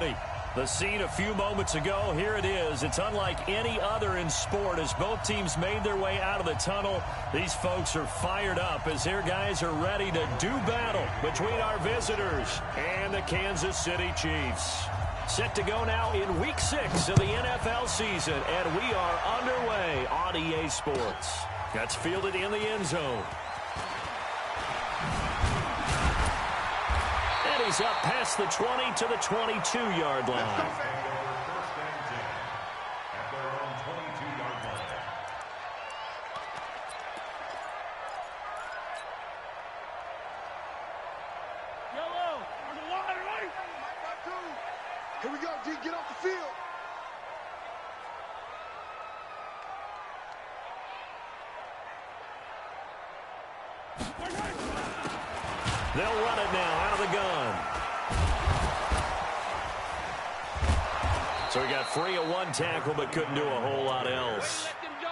City. The scene a few moments ago, here it is. It's unlike any other in sport as both teams made their way out of the tunnel. These folks are fired up as their guys are ready to do battle between our visitors and the Kansas City Chiefs. Set to go now in Week 6 of the NFL season, and we are underway on EA Sports. That's fielded in the end zone. And he's up past the 20 to the 22-yard line. Here we go, D. Get off the field. They'll run it now out of the gun. So he got free of one tackle but couldn't do a whole lot else.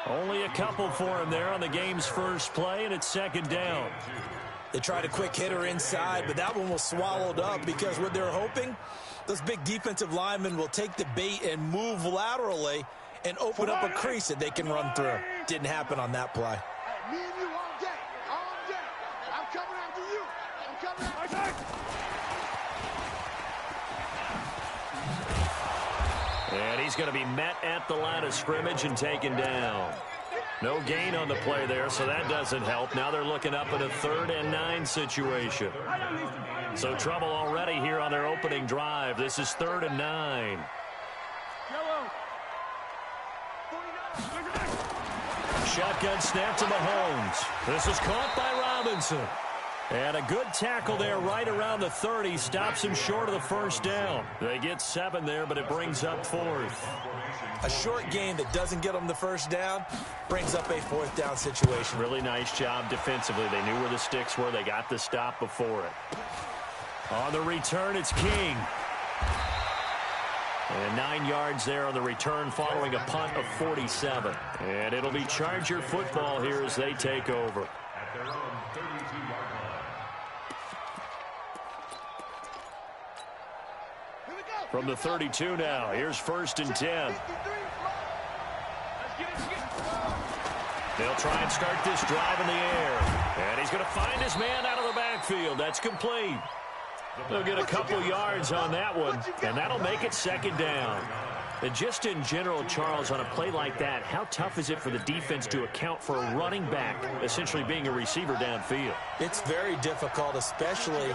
Only a couple for him there on the game's first play, and it's second down. They tried a quick hitter inside, but that one was swallowed up because what they're hoping, those big defensive linemen will take the bait and move laterally and open up a crease that they can run through. Didn't happen on that play. Me and you all day. All day. I'm coming after you. I'm coming after you. And he's going to be met at the line of scrimmage and taken down. No gain on the play there, so that doesn't help. Now they're looking up at a 3rd and 9 situation. So trouble already here on their opening drive. This is 3rd and 9. Shotgun snap to Mahomes. This is caught by Robinson. And a good tackle there right around the 30. Stops him short of the first down. They get 7 there, but it brings up 4th. A short game that doesn't get them the first down brings up a 4th down situation. Really nice job defensively. They knew where the sticks were. They got the stop before it. On the return, it's King. And 9 yards there on the return following a punt of 47. And it'll be Charger football here as they take over. At their own 32-yard line. From the 32 now, here's 1st and 10. They'll try and start this drive in the air. And he's going to find his man out of the backfield. That's complete. They'll get a couple yards on that one, and that'll make it 2nd down. And just in general, Charles, on a play like that, how tough is it for the defense to account for a running back essentially being a receiver downfield? It's very difficult, especially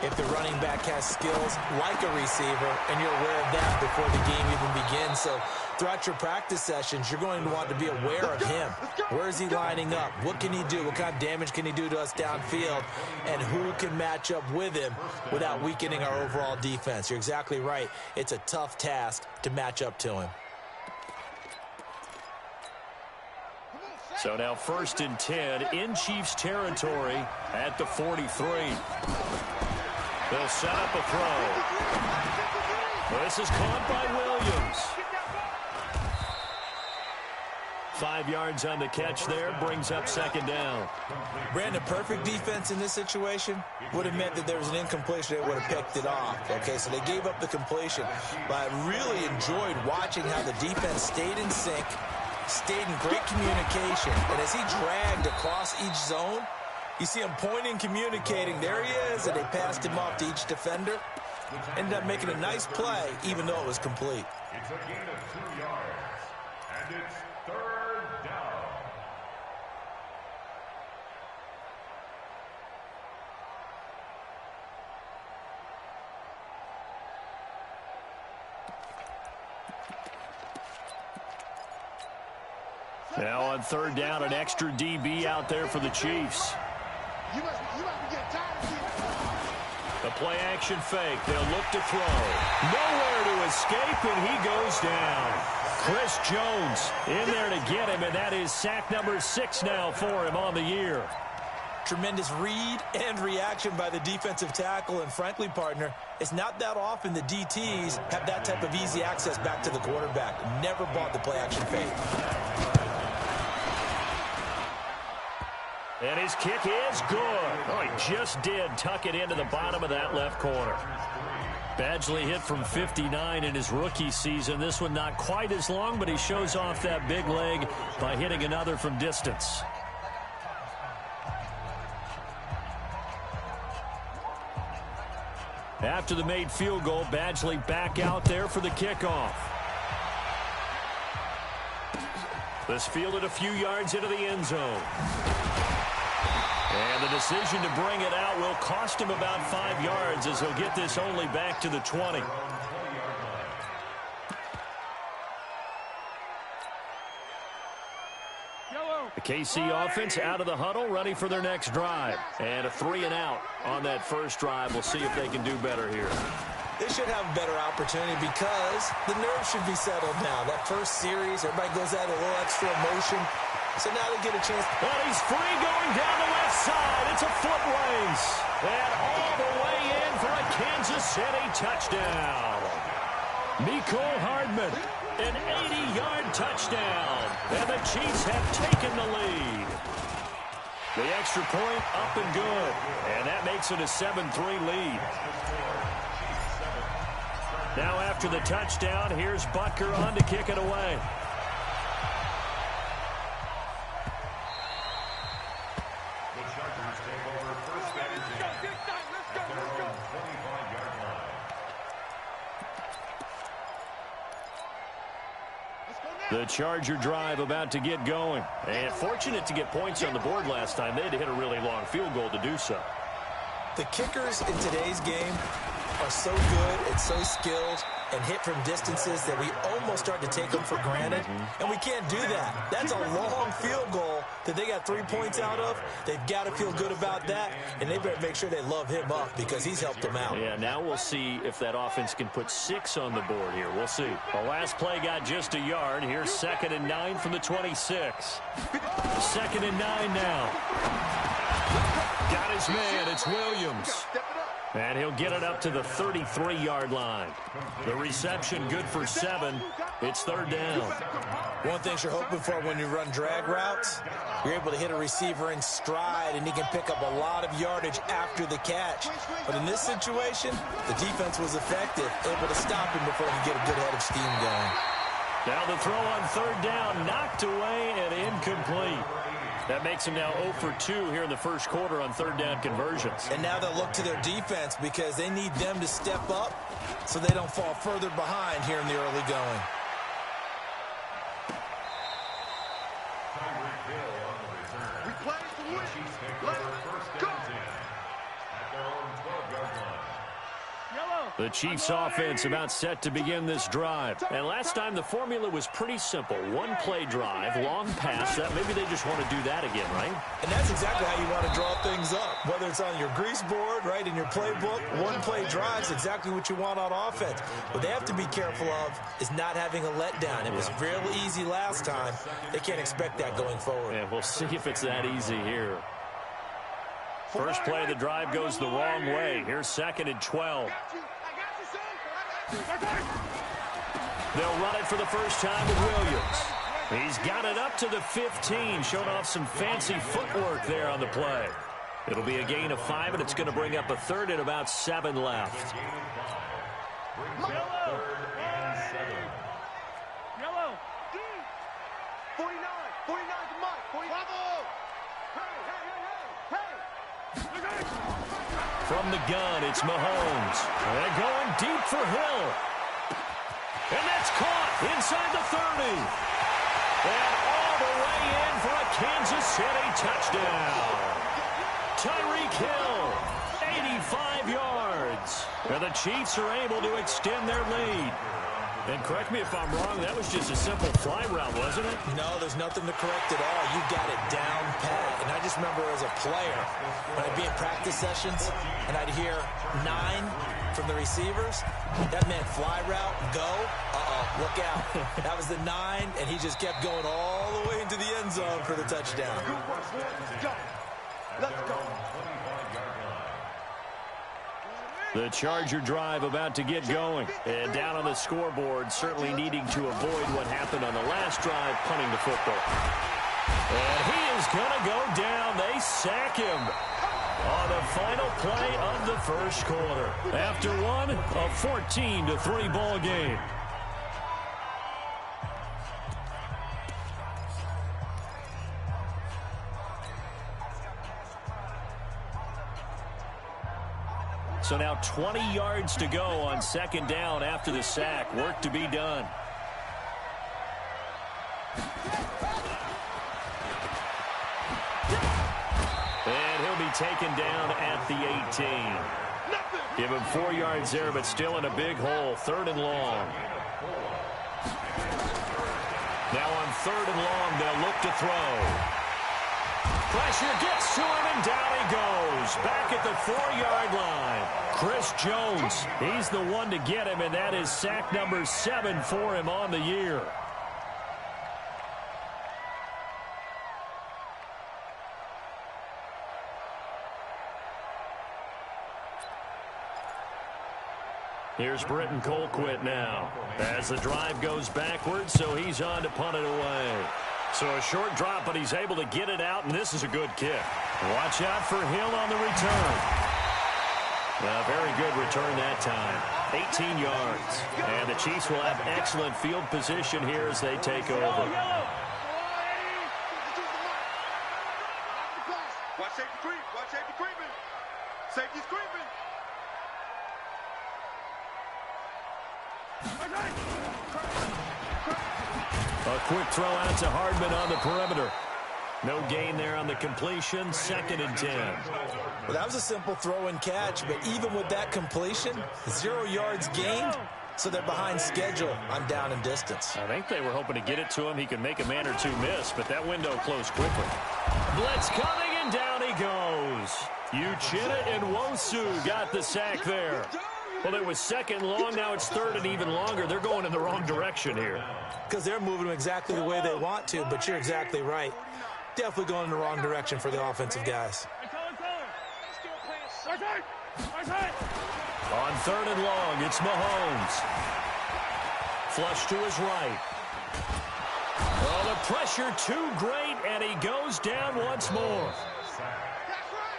if the running back has skills like a receiver, and you're aware of that before the game even begins. So throughout your practice sessions, you're going to want to be aware of him. Where is he lining up? What can he do? What kind of damage can he do to us downfield? And who can match up with him without weakening our overall defense? You're exactly right. It's a tough task to match up to him. So now 1st and 10 in Chiefs territory at the 43. They'll set up a throw. This is caught by Williams. 5 yards on the catch there, brings up 2nd down. Brandon, perfect defense in this situation would have meant that there was an incompletion. They would have picked it off. Okay, so they gave up the completion. But I really enjoyed watching how the defense stayed in sync, stayed in great communication. And as he dragged across each zone, you see him pointing, communicating. There he is, and they passed him off to each defender. Ended up making a nice play, even though it was complete. It's a gain of 2 yards, and it's 3rd down. Now on 3rd down, an extra DB out there for the Chiefs. You must be getting tired of seeing The play action fake. They'll look to throw. Nowhere to escape, and he goes down. Chris Jones in there to get him, and that is sack number 6 now for him on the year. Tremendous read and reaction by the defensive tackle, and frankly, partner, it's not that often the DTs have that type of easy access back to the quarterback. Never bought the play action fake. And his kick is good. Oh, he just did tuck it into the bottom of that left corner. Badgley hit from 59 in his rookie season. This one not quite as long, but he shows off that big leg by hitting another from distance. After the made field goal, Badgley back out there for the kickoff. This fielded a few yards into the end zone. And the decision to bring it out will cost him about 5 yards as he'll get this only back to the 20. The KC offense out of the huddle, ready for their next drive. And a 3 and out on that first drive. We'll see if they can do better here. They should have a better opportunity because the nerves should be settled now. That first series, everybody goes out with a little extra emotion. So now they get a chance. Well, he's free going down the left side. It's a foot race. And all the way in for a Kansas City touchdown. Mecole Hardman, an 80-yard touchdown. And the Chiefs have taken the lead. The extra point up and good. And that makes it a 7-3 lead. Now after the touchdown, here's Butker on to kick it away. The Chargers take over first and 10 at their own 25-yard line. The Charger drive about to get going. And fortunate to get points on the board last time. They had to hit a really long field goal to do so. The kickers in today's game are so good and so skilled and hit from distances that we almost start to take them for granted. And we can't do that. That's a long field goal that they got 3 points out of. They've got to feel good about that, and they better make sure they love him up because he's helped them out. Yeah, now we'll see if that offense can put 6 on the board here. We'll see. The last play got just a yard. Here's 2nd and 9 from the 26. 2nd and 9 now. Got his man. It's Williams. And he'll get it up to the 33-yard line. The reception good for 7. It's 3rd down. One thing you're hoping for when you run drag routes, you're able to hit a receiver in stride, and he can pick up a lot of yardage after the catch. But in this situation, the defense was effective, able to stop him before he get a good head of steam going. Now the throw on 3rd down, knocked away and incomplete. That makes him now 0 for 2 here in the first quarter on 3rd down conversions. And now they'll look to their defense because they need them to step up so they don't fall further behind here in the early going. We play to win. Let's go. At their own 12-yard line. The Chiefs offense about set to begin this drive. And last time the formula was pretty simple. One play drive, long pass. That maybe they just want to do that again, right? And that's exactly how you want to draw things up. Whether it's on your grease board, right, in your playbook, one play drive is exactly what you want on offense. What they have to be careful of is not having a letdown. It was real easy last time. They can't expect that going forward. And we'll see if it's that easy here. First play of the drive goes the wrong way. Here's 2nd and 12. They'll run it for the first time with Williams. He's got it up to the 15, showing off some fancy footwork there on the play. It'll be a gain of 5, and it's going to bring up a 3rd and about 7 left. Yellow. 49. 49 to Mike. 49. From the gun, it's Mahomes. They're going deep for Hill. And that's caught inside the 30. And all the way in for a Kansas City touchdown. Tyreek Hill, 85 yards. And the Chiefs are able to extend their lead. And correct me if I'm wrong, that was just a simple fly route, wasn't it? No, there's nothing to correct at all. You got it down pat. And I just remember as a player, when I'd be in practice sessions and I'd hear 9 from the receivers, that meant fly route, go, look out. That was the 9, and he just kept going all the way into the end zone for the touchdown. Let's go. The Charger drive about to get going. And down on the scoreboard, certainly needing to avoid what happened on the last drive, punting the football. And he is going to go down. They sack him. on the final play of the first quarter. After one, a 14-3 ball game. So now 20 yards to go on second down after the sack. Work to be done. And he'll be taken down at the 18. Give him 4 yards there, but still in a big hole. 3rd and long. Now on 3rd and long, they'll look to throw. Pressure gets to him, and down he goes. Back at the 4-yard line. Chris Jones, he's the one to get him, and that is sack number 7 for him on the year. Here's Britton Colquitt now as the drive goes backwards, so he's on to punt it away. So a short drop, but he's able to get it out, and this is a good kick. Watch out for Hill on the return. A very good return that time. 18 yards. And the Chiefs will have excellent field position here as they take over. Watch safety creep. Watch safety creeping. Safety's creeping. A quick throw out to Hardman on the perimeter. No gain there on the completion. 2nd and 10. Well, that was a simple throw and catch, but even with that completion, 0 yards gained, so they're behind schedule on down and distance. I think they were hoping to get it to him. He could make a man or two miss, but that window closed quickly. Blitz coming, and down he goes. Uchenna and Nwosu got the sack there. Well, it was 2nd long. Now it's 3rd and even longer. They're going in the wrong direction here. Because they're moving them exactly the way they want to, but you're exactly right. Definitely going in the wrong direction for the offensive guys. On 3rd and long, it's Mahomes. Flush to his right. Oh, the pressure too great, and he goes down once more.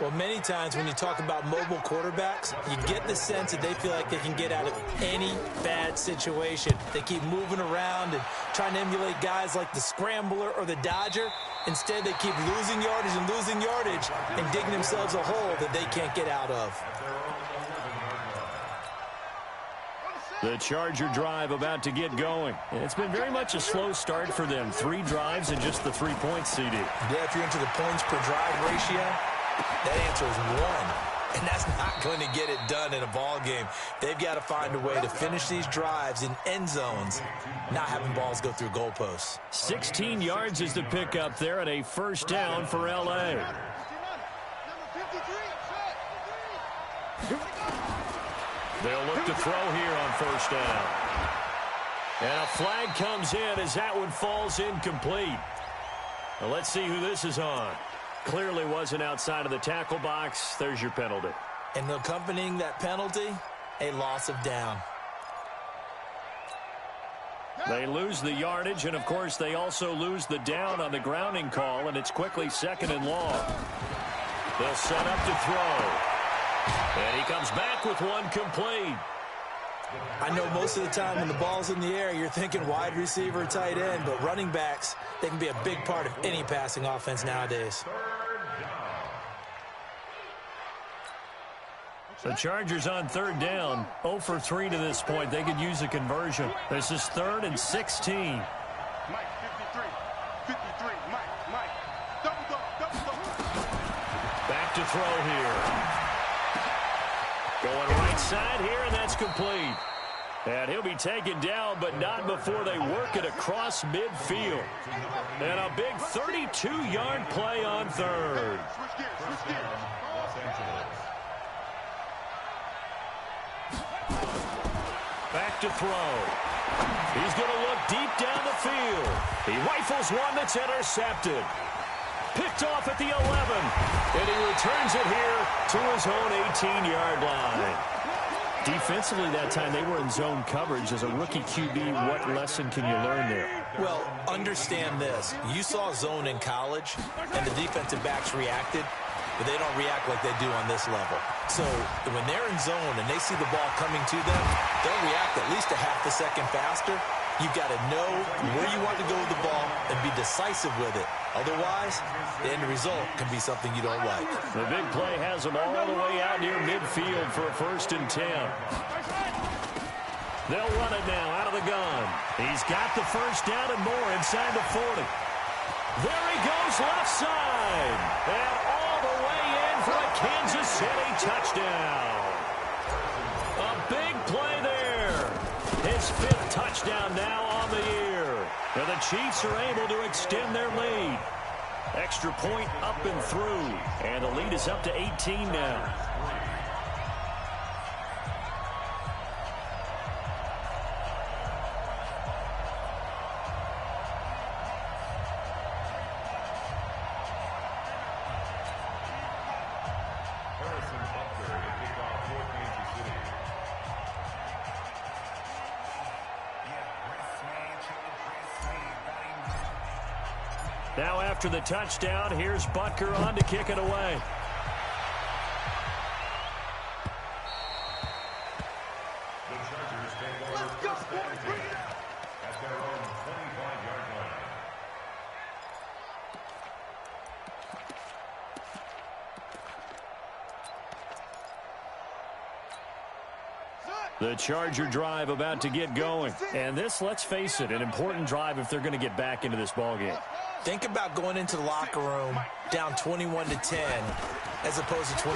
Well, many times when you talk about mobile quarterbacks, you get the sense that they feel like they can get out of any bad situation. They keep moving around and trying to emulate guys like the Scrambler or the Dodger. Instead, they keep losing yardage and digging themselves a hole that they can't get out of. The Charger drive about to get going. It's been very much a slow start for them. 3 drives and just the 3 points, CD. Yeah, if you're into the points per drive ratio, that answer is 1. And that's not going to get it done in a ball game. They've got to find a way to finish these drives in end zones, not having balls go through goalposts. 16 yards is the pickup there, and a 1st down for L.A. They'll look to throw here on 1st down. And a flag comes in as that one falls incomplete. Well, let's see who this is on. Clearly wasn't outside of the tackle box. There's your penalty. And accompanying that penalty, a loss of down. They lose the yardage, and, of course, they also lose the down on the grounding call, and it's quickly 2nd and long. They'll set up to throw. And he comes back with one complete. I know most of the time when the ball's in the air, you're thinking wide receiver, tight end, but running backs, they can be a big part of any passing offense nowadays. The Chargers on 3rd down, 0 for 3 to this point. They could use a conversion. This is 3rd and 16. Mike, 53, Mike, double. Back to throw here. Going right side here, and that's complete. And he'll be taken down, but not before they work it across midfield. And a big 32-yard play on 3rd. Back to throw. He's going to look deep down the field. He rifles one that's intercepted. Picked off at the 11. And he returns it here to his own 18-yard line. Defensively that time, they were in zone coverage. As a rookie QB, what lesson can you learn there? Well, understand this. You saw zone in college, and the defensive backs reacted. but they don't react like they do on this level. So when they're in zone and they see the ball coming to them, they'll react at least a half a second faster. You've got to know where you want to go with the ball and be decisive with it. Otherwise, the end result can be something you don't like. The big play has them all the way out near midfield for a 1st and 10. They'll run it now out of the gun. He's got the first down and more inside the 40. There he goes left side. And all the way in for a Kansas City touchdown. A big play there. His 5th touchdown now on the year. And the Chiefs are able to extend their lead. Extra point up and through. And the lead is up to 18 now. Now after the touchdown, here's Butker on to kick it away. The Chargers take over first and 10 at their own 25-yard line. The Charger drive about to get going. And this, let's face it, an important drive if they're going to get back into this ballgame. Think about going into the locker room down 21-10 as opposed to 21-3.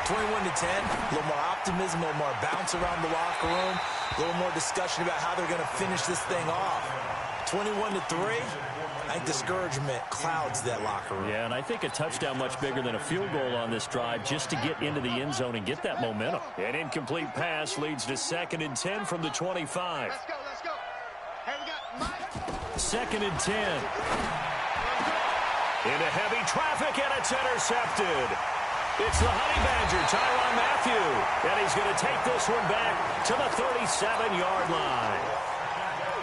21-10, a little more optimism, a little more bounce around the locker room, a little more discussion about how they're going to finish this thing off. 21-3, I think discouragement clouds that locker room. Yeah, and I think a touchdown much bigger than a field goal on this drive just to get into the end zone and get that momentum. An incomplete pass leads to 2nd and 10 from the 25. Let's go, let's go. Hey, we got Mike. 2nd and 10. Into heavy traffic, and it's intercepted. It's the Honey Badger, Tyrann Mathieu. And he's going to take this one back to the 37-yard line.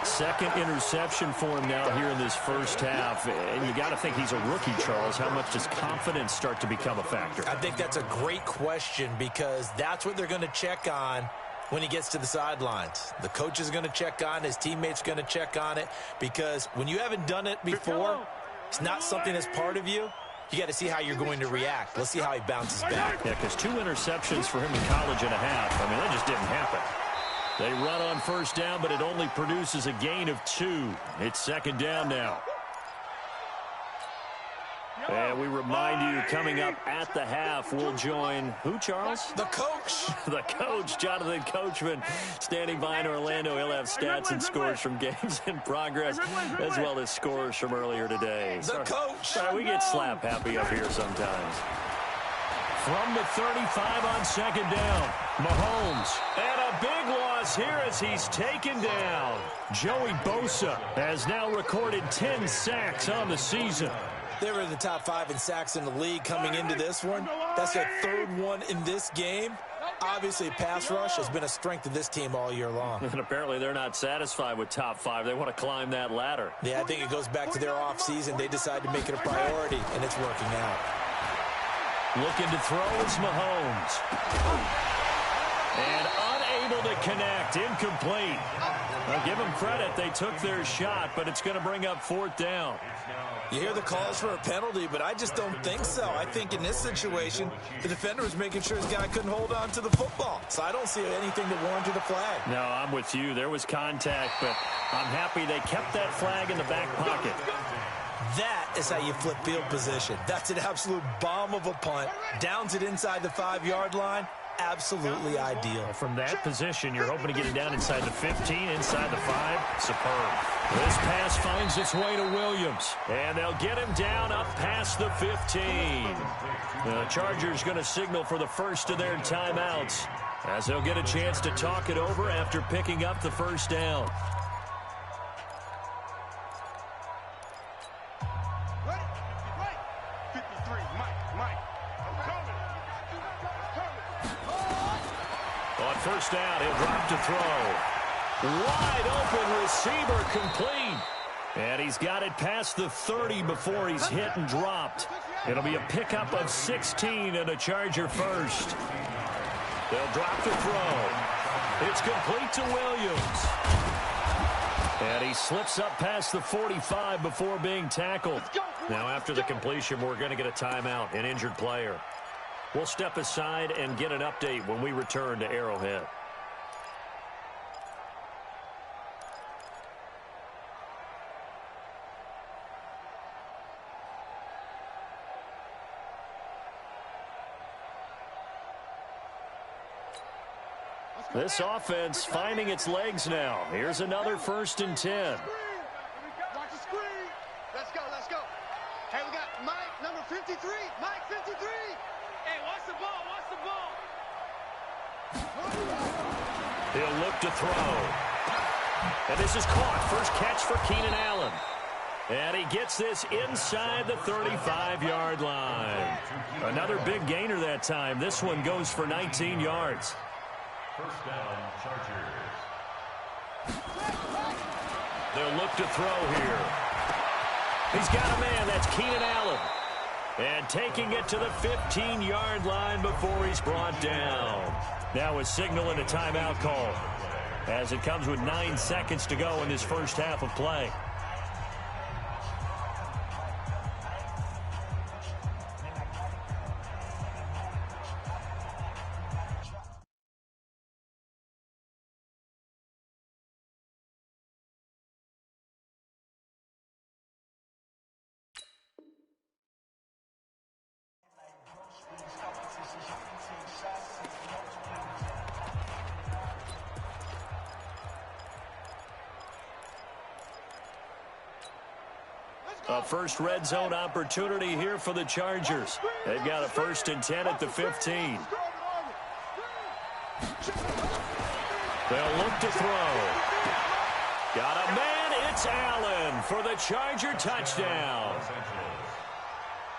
2nd interception for him now here in this first half. And you got to think he's a rookie, Charles. How much does confidence start to become a factor? I think that's a great question because that's what they're going to check on when he gets to the sidelines. The coach is going to check on it. His teammates are going to check on it because when you haven't done it before, it's not something that's part of you. You got to see how you're going to react. Let's see how he bounces back. Yeah, because 2 interceptions for him in college and a half. I mean, that just didn't happen. They run on first down, but it only produces a gain of 2. It's 2nd down now. And we remind you, coming up at the half, we'll join who, Charles? The coach. The coach, Jonathan Coachman, standing by in Orlando. He'll have stats and scores from games in progress, as well as scores from earlier today. The coach. We get slap happy up here sometimes. From the 35 on 2nd down, Mahomes. And a big loss here as he's taken down. Joey Bosa has now recorded 10 sacks on the season. They were in the top 5 in sacks in the league coming into this one. That's their 3rd one in this game. Obviously, pass rush has been a strength of this team all year long. And apparently they're not satisfied with top 5. They want to climb that ladder. Yeah, I think it goes back to their offseason. They decided to make it a priority, and it's working out. Looking to throw is Mahomes. And unable to connect. Incomplete. I'll give them credit. They took their shot, but it's going to bring up 4th down. You hear the calls for a penalty, but I just don't think so. I think in this situation, the defender was making sure his guy couldn't hold on to the football. So I don't see anything that warranted a flag. No, I'm with you. There was contact, but I'm happy they kept that flag in the back pocket. That is how you flip field position. That's an absolute bomb of a punt. Downs it inside the 5-yard line. Absolutely ideal. From that position, you're hoping to get it down inside the 15, inside the 5. Superb. This pass finds its way to Williams, and they'll get him down up past the 15. The Chargers going to signal for the first of their timeouts as they'll get a chance to talk it over after picking up the first down. First down, he'll drop to throw. Wide open receiver complete. And he's got it past the 30 before he's hit and dropped. It'll be a pickup of 16 and a Charger first. They'll drop the throw. It's complete to Williams. And he slips up past the 45 before being tackled. Now after the completion, we're going to get a timeout, an injured player. We'll step aside and get an update when we return to Arrowhead. This offense finding its legs now. Here's another 1st and 10. Watch the screen. Let's go, let's go. Hey, we got Mike, number 53. Mike, 53. Hey, watch the ball, watch the ball. He'll look to throw. And this is caught. First catch for Keenan Allen. And he gets this inside the 35-yard line. Another big gainer that time. This one goes for 19 yards. First down, Chargers. They'll look to throw here. He's got a man. That's Keenan Allen. And taking it to the 15-yard line before he's brought down. Now a signal and a timeout call, as it comes with 9 seconds to go in this first half of play. A first red zone opportunity here for the Chargers. They've got a 1st and 10 at the 15. They'll look to throw. Got a man. It's Allen for the Charger touchdown.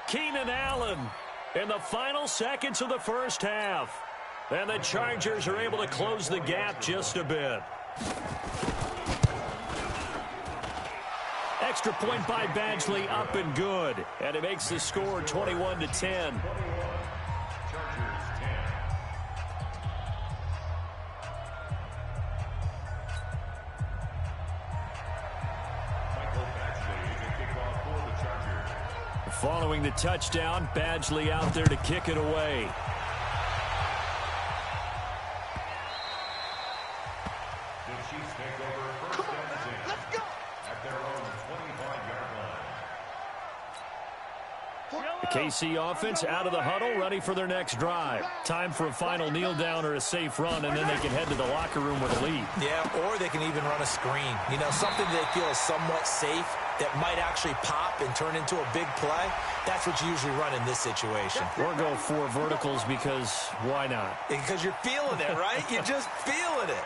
Keenan Allen in the final seconds of the first half. And the Chargers are able to close the gap just a bit. Extra point by Badgley, up and good. And it makes the score 21-10. Chargers 10. Michael Badgley, the kickoff for the Chargers. Following the touchdown, Badgley out there to kick it away. The Chiefs take over first and 10. Let's go. At their own 25-yard line. The KC offense out of the huddle, ready for their next drive. Time for a final kneel down or a safe run, and then they can head to the locker room with a lead. Yeah, or they can even run a screen. You know, something they feel is somewhat safe that might actually pop and turn into a big play. That's what you usually run in this situation. Or go 4 verticals because why not? Because you're feeling it, right? You're just feeling it.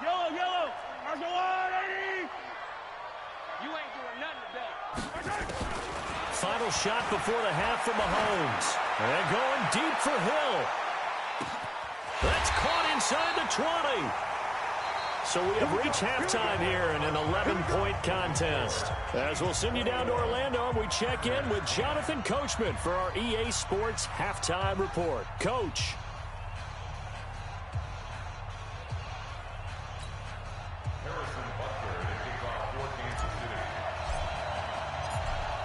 Yellow, yellow. Marshall 180. You ain't doing nothing today. Final shot before the half from Mahomes. And going deep for Hill. That's caught inside the 20. So we have reached halftime here in an 11-point contest. As we'll send you down to Orlando, and we check in with Jonathan Coachman for our EA Sports Halftime Report. Coach.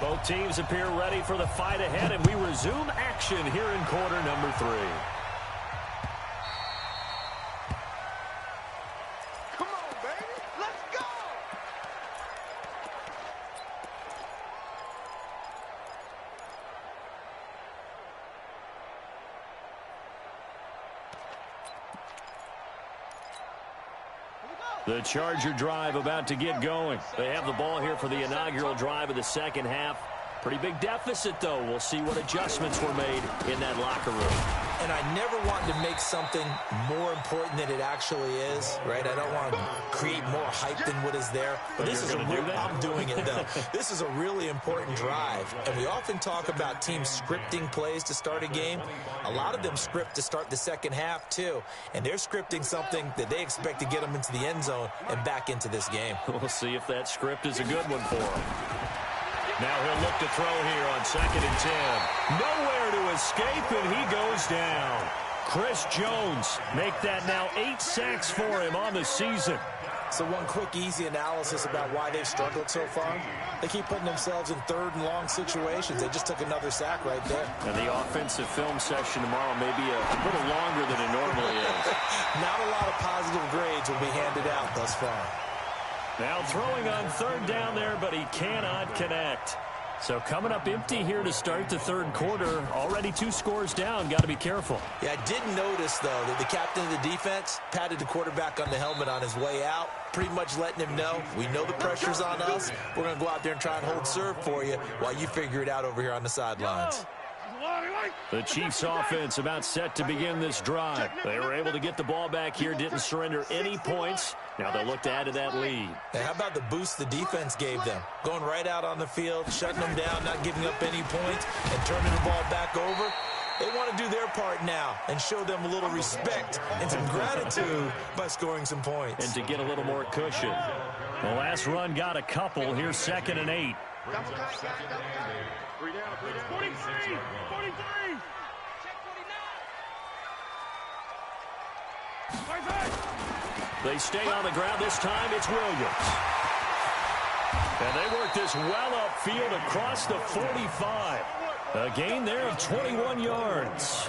Both teams appear ready for the fight ahead, and we resume action here in quarter number 3. Come on, baby. Let's go. The Charger drive about to get going. They have the ball here for the inaugural drive of the second half. Pretty big deficit, though. We'll see what adjustments were made in that locker room. And I never want to make something more important than it actually is, right? I don't want to create more hype than what is there. But this is I'm doing it, though. This is a really important drive. And we often talk about teams scripting plays to start a game. A lot of them script to start the second half, too. And they're scripting something that they expect to get them into the end zone and back into this game. We'll see if that script is a good one for them. Now he'll look to throw here on 2nd and 10. Nowhere to escape, and he goes down. Chris Jones make that now 8 sacks for him on the season. So one quick, easy analysis about why they've struggled so far. They keep putting themselves in 3rd and long situations. They just took another sack right there. And the offensive film session tomorrow may be a little longer than it normally is. Not a lot of positive grades will be handed out thus far. Now throwing on 3rd down there, but he cannot connect. So coming up empty here to start the 3rd quarter. Already 2 scores down. Got to be careful. Yeah, I did notice, though, that the captain of the defense patted the quarterback on the helmet on his way out, pretty much letting him know, we know the pressure's on us. We're going to go out there and try and hold serve for you while you figure it out over here on the sidelines. The Chiefs offense about set to begin this drive. They were able to get the ball back here, didn't surrender any points. Now they'll look to add to that lead. And how about the boost the defense gave them? Going right out on the field, shutting them down, not giving up any points, and turning the ball back over. They want to do their part now and show them a little respect and some gratitude by scoring some points. And to get a little more cushion. The last run got a couple. Here's 2nd and 8. 43. They stay on the ground. This time it's Williams. And they work this well upfield across the 45. A gain there of 21 yards.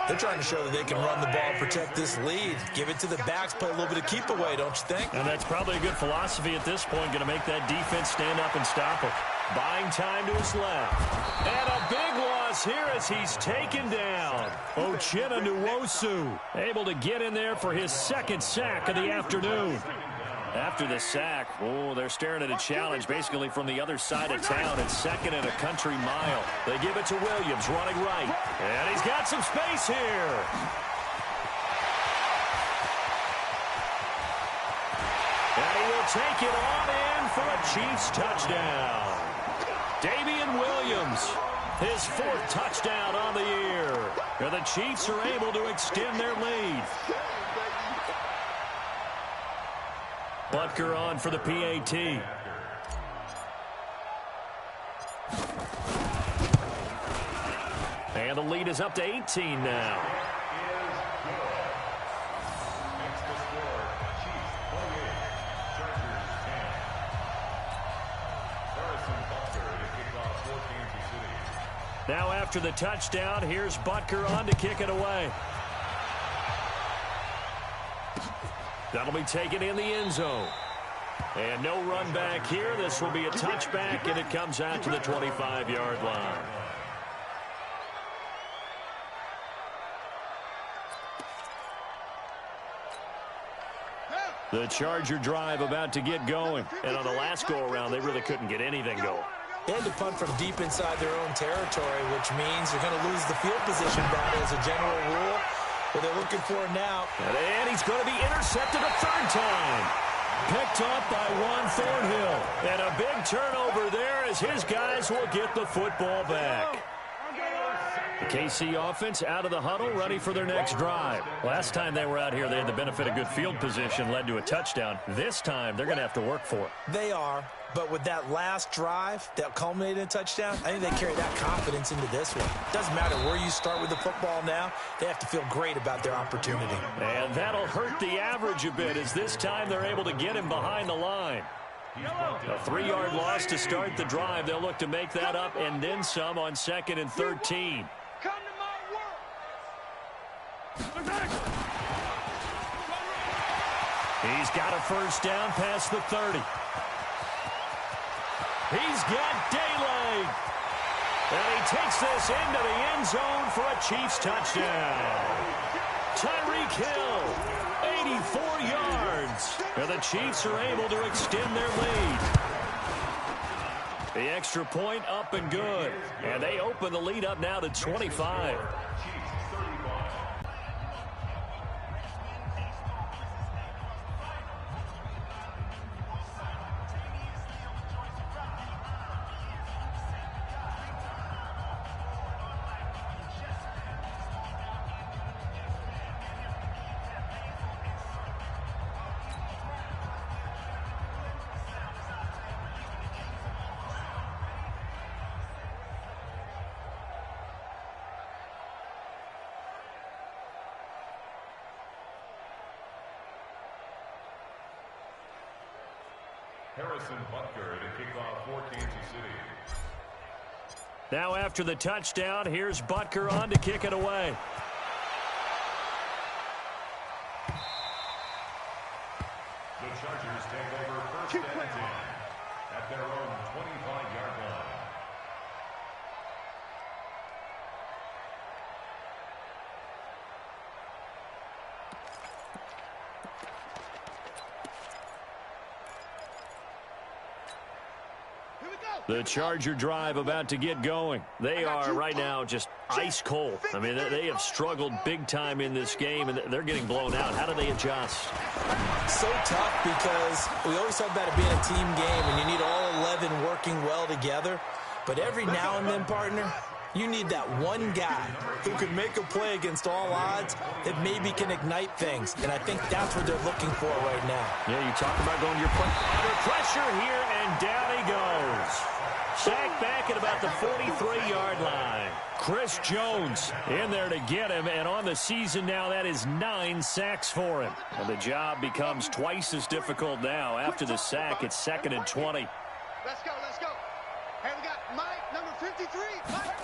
They're trying to show that they can run the ball, protect this lead. Give it to the backs, play a little bit of keep away, don't you think? And that's probably a good philosophy at this point. Going to make that defense stand up and stop him. Buying time to his left. And a big loss here as he's taken down. Uchenna Nwosu able to get in there for his 2nd sack of the afternoon. After the sack, they're staring at a challenge basically from the other side of town. It's 2nd and a country mile. They give it to Williams running right. And he's got some space here. And he will take it on in for a Chiefs touchdown. Damian Williams, his 4th touchdown on the year. And the Chiefs are able to extend their lead. Butker on for the PAT. And the lead is up to 18 now. Now after the touchdown, here's Butker on to kick it away. That'll be taken in the end zone. And no run back here. This will be a touchback, and it comes out to the 25-yard line. The Charger drive about to get going. And on the last go-around, they really couldn't get anything going. They had to punt from deep inside their own territory, which means they're going to lose the field position battle as a general rule. What they're looking for now. And he's going to be intercepted a 3rd time. Picked up by Juan Thornhill. And a big turnover there as his guys will get the football back. The KC offense out of the huddle, ready for their next drive. Last time they were out here, they had the benefit of good field position, led to a touchdown. This time, they're going to have to work for it. They are, but with that last drive that culminated in a touchdown, I think they carry that confidence into this one. Doesn't matter where you start with the football now, they have to feel great about their opportunity. And that'll hurt the average a bit as this time they're able to get him behind the line. A 3-yard loss to start the drive. They'll look to make that up and then some on 2nd and 13. Come to my work. He's got a 1st down past the 30. He's got daylight. And he takes this into the end zone for a Chiefs touchdown. Tyreek Hill, 84 yards. And the Chiefs are able to extend their lead. The extra point up and good. And they open the lead up now to 25. Harrison Butker to kick off for Kansas City. Now after the touchdown, here's Butker on to kick it away. The Chargers take over first and 10 at their own 25-yard line. The Charger drive about to get going. They are right now just ice cold. I mean, they have struggled big time in this game, and they're getting blown out. How do they adjust? So tough because we always talk about it being a team game, and you need all 11 working well together. But every now and then, partner, you need that one guy who can make a play against all odds that maybe can ignite things. And I think that's what they're looking for right now. Yeah, you talk about going to your play. Under pressure here, and down he goes. Sacked back at about the 43-yard line. Chris Jones in there to get him, and on the season now, that is 9 sacks for him. And the job becomes twice as difficult now. After the sack, it's 2nd and 20. Let's go, let's go. Hey, we got Mike, number 53. Mike.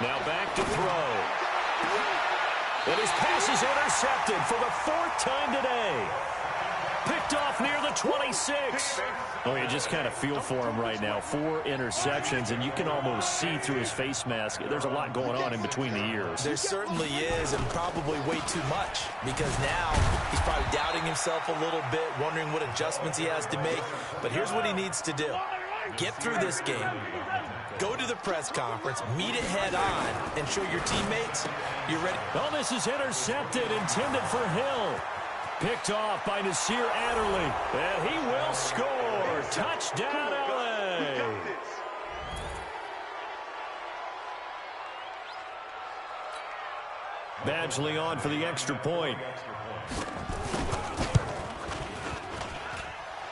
Now back to throw. And his pass is intercepted for the 4th time today. Picked off near the 26. Oh, you just kind of feel for him right now. 4 interceptions, and you can almost see through his face mask. There's a lot going on in between the ears. There certainly is, and probably way too much, because now he's probably doubting himself a little bit, wondering what adjustments he has to make. But here's what he needs to do. Get through this game, go to the press conference, meet it head on, and show your teammates you're ready. Oh, this is intercepted, intended for Hill. Picked off by Nasir Adderley, and he will score. Touchdown, LA. Badgley on for the extra point.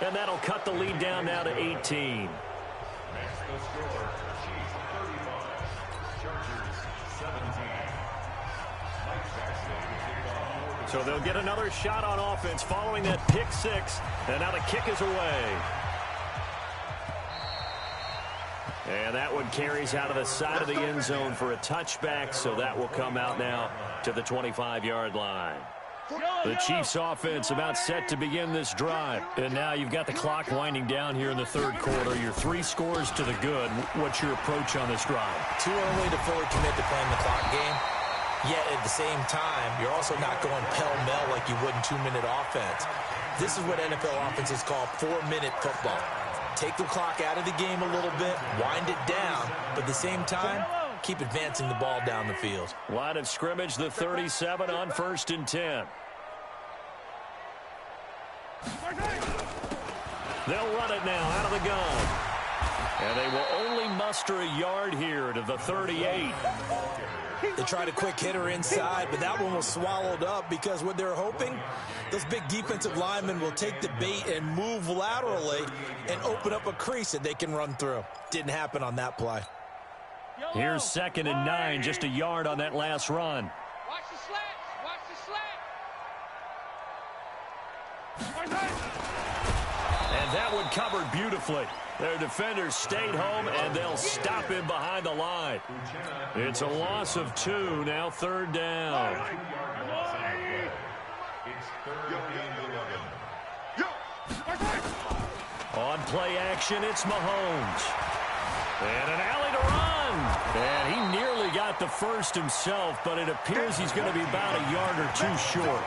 And that'll cut the lead down now to 18. Next, the score, Chiefs 35, Chargers 17. So they'll get another shot on offense following that pick 6. And now the kick is away. And that one carries out of the side of the end zone for a touchback. So that will come out now to the 25-yard line. The Chiefs offense about set to begin this drive. And now you've got the clock winding down here in the 3rd quarter. Your 3 scores to the good. What's your approach on this drive? Too early to fully commit to playing the clock game. Yet at the same time, you're also not going pell-mell like you would in 2-minute offense. This is what NFL offenses call 4-minute football. Take the clock out of the game a little bit, wind it down, but at the same time, keep advancing the ball down the field. Line of scrimmage, the 37 on 1st and 10. They'll run it now out of the gun. And they will only muster a yard here to the 38. They tried a quick hitter inside, but that one was swallowed up because what they're hoping, those big defensive linemen will take the bait and move laterally and open up a crease that they can run through. Didn't happen on that play. Here's 2nd and 9, just a yard on that last run. Watch the slats, watch the slats. And that one covered beautifully. Their defenders stayed home, and they'll stop him behind the line. It's a loss of 2, now 3rd down. It's 3rd and 11. On play action, it's Mahomes. And an alley to run. And he nearly got the first himself, but it appears he's going to be about a yard or 2 short.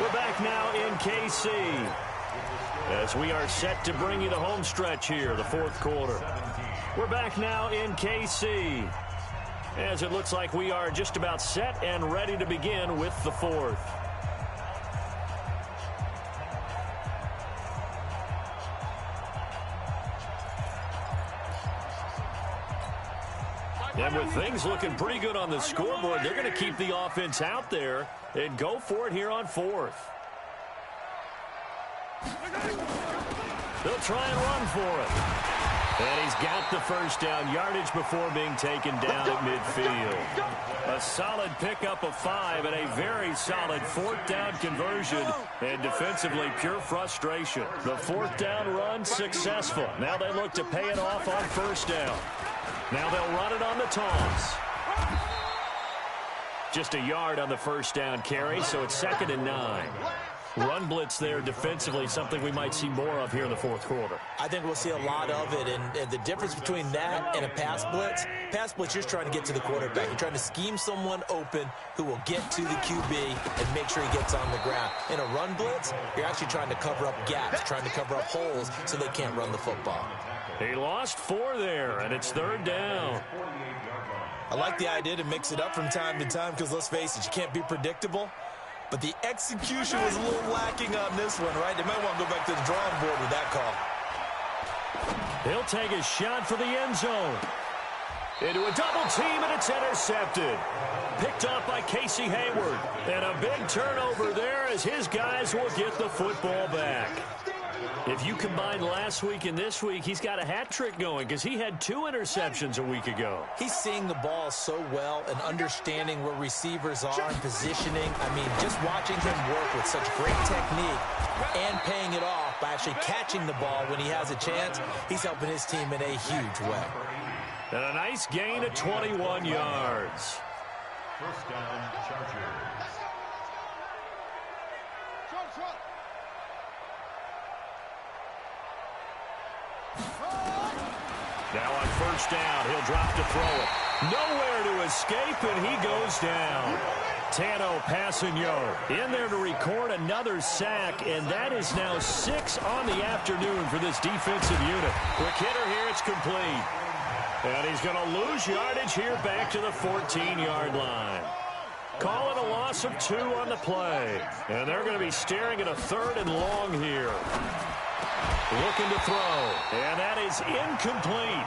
We're back now in KC as we are set to bring you the home stretch here, the 4th quarter. We're back now in KC as it looks like we are just about set and ready to begin with the 4th. And with things looking pretty good on the scoreboard, they're going to keep the offense out there and go for it here on 4th. They'll try and run for it. And he's got the first down yardage before being taken down at midfield. A solid pickup of 5 and a very solid 4th down conversion. And defensively, pure frustration. The 4th down run successful. Now they look to pay it off on 1st down. Now they'll run it on the toss. Just a yard on the 1st down carry, so it's 2nd and 9. Run blitz there defensively, something we might see more of here in the 4th quarter. I think we'll see a lot of it, and the difference between that and a pass blitz, you're just trying to get to the quarterback. You're trying to scheme someone open who will get to the QB and make sure he gets on the ground. In a run blitz, you're actually trying to cover up gaps, trying to cover up holes so they can't run the football. He lost 4 there, and it's 3rd down. I like the idea to mix it up from time to time because, let's face it, you can't be predictable. But the execution was a little lacking on this one, right? They might want to go back to the drawing board with that call. He'll take a shot for the end zone. Into a double team, and it's intercepted. Picked off by Casey Hayward. And a big turnover there as his guys will get the football back. If you combine last week and this week, he's got a hat trick going because he had 2 interceptions a week ago. He's seeing the ball so well and understanding where receivers are and positioning. I mean, just watching him work with such great technique and paying it off by actually catching the ball when he has a chance, he's helping his team in a huge way. And a nice gain of 21 yards. 1st down, Chargers. Now on 1st down, he'll drop to throw it. Nowhere to escape, and he goes down. Tano Passigno in there to record another sack, and that is now 6 on the afternoon for this defensive unit. Quick hitter here, it's complete. And he's going to lose yardage here back to the 14-yard line. Call it a loss of 2 on the play. And they're going to be staring at a 3rd and long here. Looking to throw, and that is incomplete.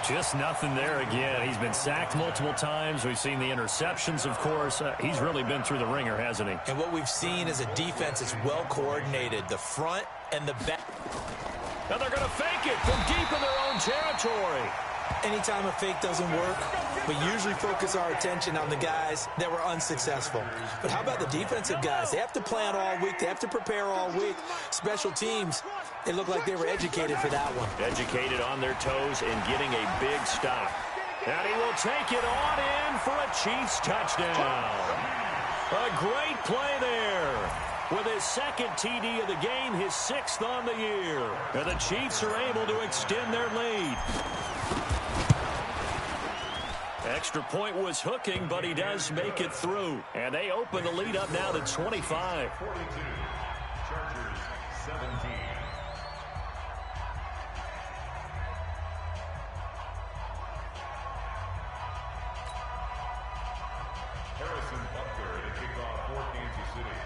Just nothing there again. He's been sacked multiple times. We've seen the interceptions, of course. He's really been through the ringer, hasn't he? And what we've seen is a defense that's well coordinated, the front and the back. Now they're going to fake it from deep in their own territory. Anytime a fake doesn't work, we usually focus our attention on the guys that were unsuccessful. But how about the defensive guys? They have to plan all week. They have to prepare all week. Special teams, they look like they were educated for that one. Educated on their toes and getting a big stop. And he will take it on in for a Chiefs touchdown. A great play there. With his 2nd TD of the game, his 6th on the year. And the Chiefs are able to extend their lead. Extra point was hooking, but he does make it through. And they open the lead up now to 25. 42, Chargers 17. Harrison Butker to kick off for Kansas City.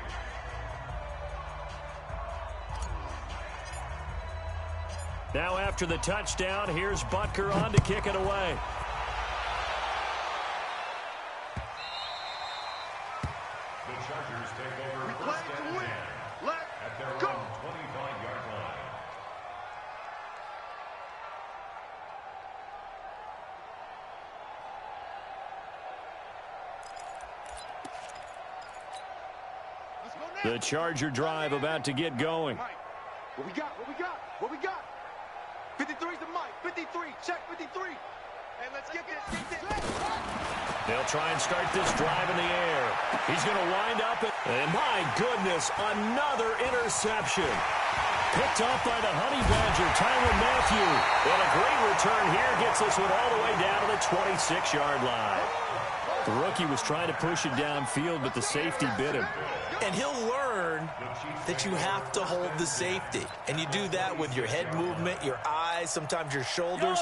Now after the touchdown, here's Butker on to kick it away. The Chargers take over 1st and 10 at their own 25-yard line. The Charger drive about to get going. What we got? What we got? What we got? 53's the mic. 53. Check 53. Hey, let's get this. They'll try and start this drive in the air. He's going to wind up. And my goodness, another interception. Picked off by the Honey Badger, Tyrann Mathieu. And a great return here gets this one all the way down to the 26-yard line. The rookie was trying to push it downfield, but the safety bit him. And he'll learn that you have to hold the safety. And you do that with your head movement, your eyes, sometimes your shoulders.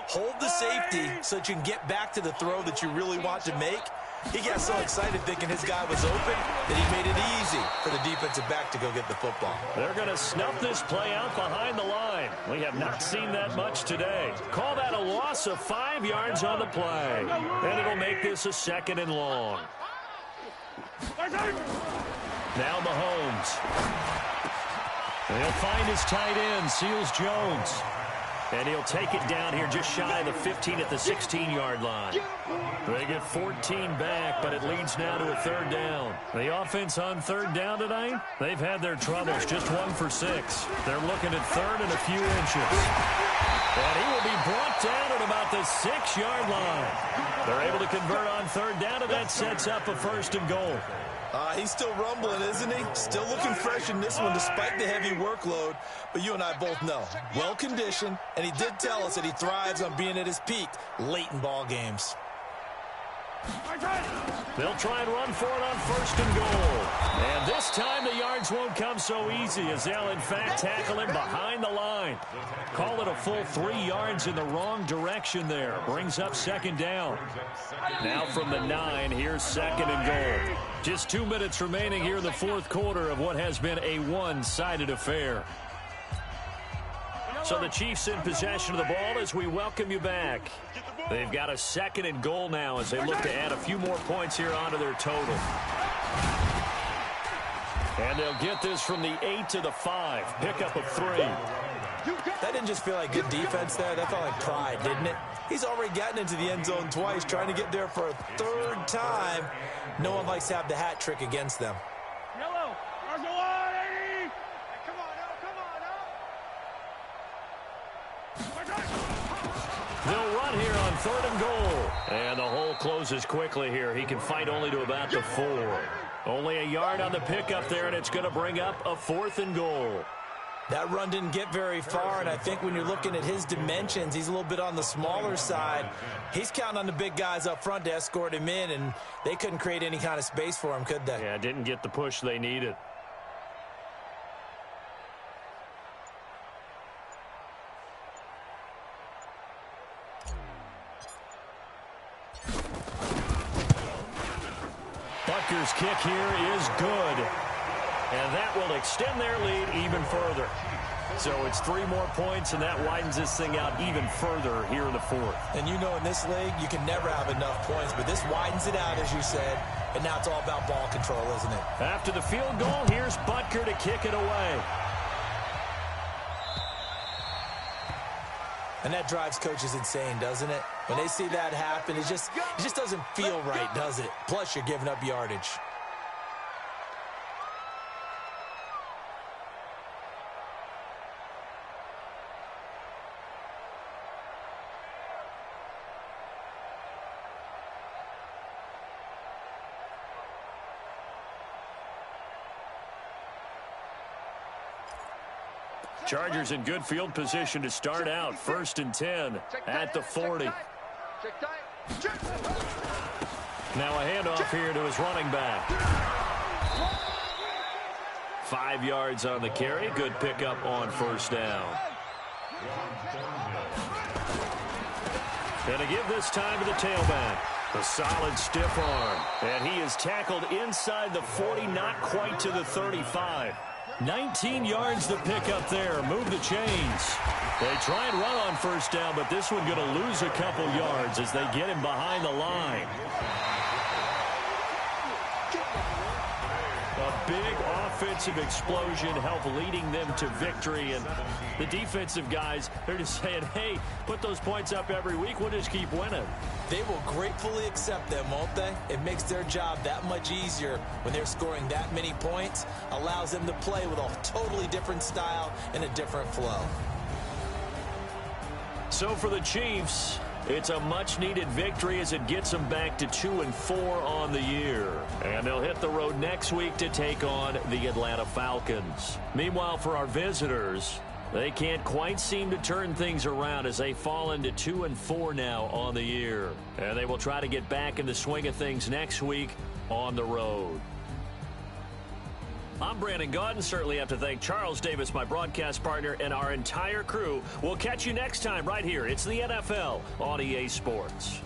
Hold the safety so that you can get back to the throw that you really want to make. He got so excited thinking his guy was open that he made it easy for the defensive back to go get the football. They're going to snuff this play out behind the line. We have not seen that much today. Call that a loss of 5 yards on the play. And it'll make this a 2nd and long. Now Mahomes. And he'll find his tight end, Seals Jones. And he'll take it down here just shy of the 15 at the 16-yard line. They get 14 back, but it leads now to a third down. The offense on third down tonight, they've had their troubles, just 1 for 6. They're looking at third and a few inches. And he will be brought down at about the 6-yard line. They're able to convert on third down, and that sets up a 1st and goal. He's still rumbling, isn't he? Still looking fresh in this one despite the heavy workload. But you and I both know, well-conditioned, and he did tell us that he thrives on being at his peak late in ball games. They'll try and run for it on 1st and goal. And this time the yards won't come so easy as they'll, in fact, tackle him behind the line. Call it a full 3 yards in the wrong direction there. Brings up 2nd down. Now from the 9, here's 2nd and goal. Just 2 minutes remaining here in the 4th quarter of what has been a one-sided affair. So the Chiefs in possession of the ball as we welcome you back. They've got a 2nd and goal now as they look to add a few more points here onto their total. And they'll get this from the 8 to the 5. Pickup of 3. That didn't just feel like good defense there. That felt like pride, didn't it? He's already gotten into the end zone twice, trying to get there for a 3rd time. No one likes to have the hat trick against them. Yellow, RZ180. Come on, They'll run here on 3rd and goal. And the hole closes quickly here. He can fight only to about the 4. Only a yard on the pickup there, and it's going to bring up a 4th and goal. That run didn't get very far, and I think when you're looking at his dimensions, he's a little bit on the smaller side. He's counting on the big guys up front to escort him in, and they couldn't create any kind of space for him, could they? Yeah, didn't get the push they needed. Butker's kick here is good. And that will extend their lead even further. So it's 3 more points, and that widens this thing out even further here in the 4th. And you know in this league, you can never have enough points, but this widens it out, as you said, and now it's all about ball control, isn't it? After the field goal, here's Butker to kick it away. And that drives coaches insane, doesn't it? When they see that happen, it just doesn't feel right, does it? Plus, you're giving up yardage. Chargers in good field position to start out. 1st and 10 at the 40. Now a handoff here to his running back. 5 yards on the carry. Good pickup on 1st down. And to give this time to the tailback. A solid stiff arm. And he is tackled inside the 40, not quite to the 35. 19 yards to pick up there. Move the chains. They try and run on 1st down, but this one going to lose a couple yards as they get him behind the line. A big offensive explosion helped leading them to victory. And the defensive guys, they're just saying, hey, put those points up every week. We'll just keep winning. They will gratefully accept them, won't they? It makes their job that much easier when they're scoring that many points. Allows them to play with a totally different style and a different flow. So for the Chiefs, it's a much-needed victory as it gets them back to 2-4 on the year. And they'll hit the road next week to take on the Atlanta Falcons. Meanwhile, for our visitors, they can't quite seem to turn things around as they fall into 2-4 now on the year. And they will try to get back in the swing of things next week on the road. I'm Brandon Gaudin. Certainly have to thank Charles Davis, my broadcast partner, and our entire crew. We'll catch you next time right here. It's the NFL on EA Sports.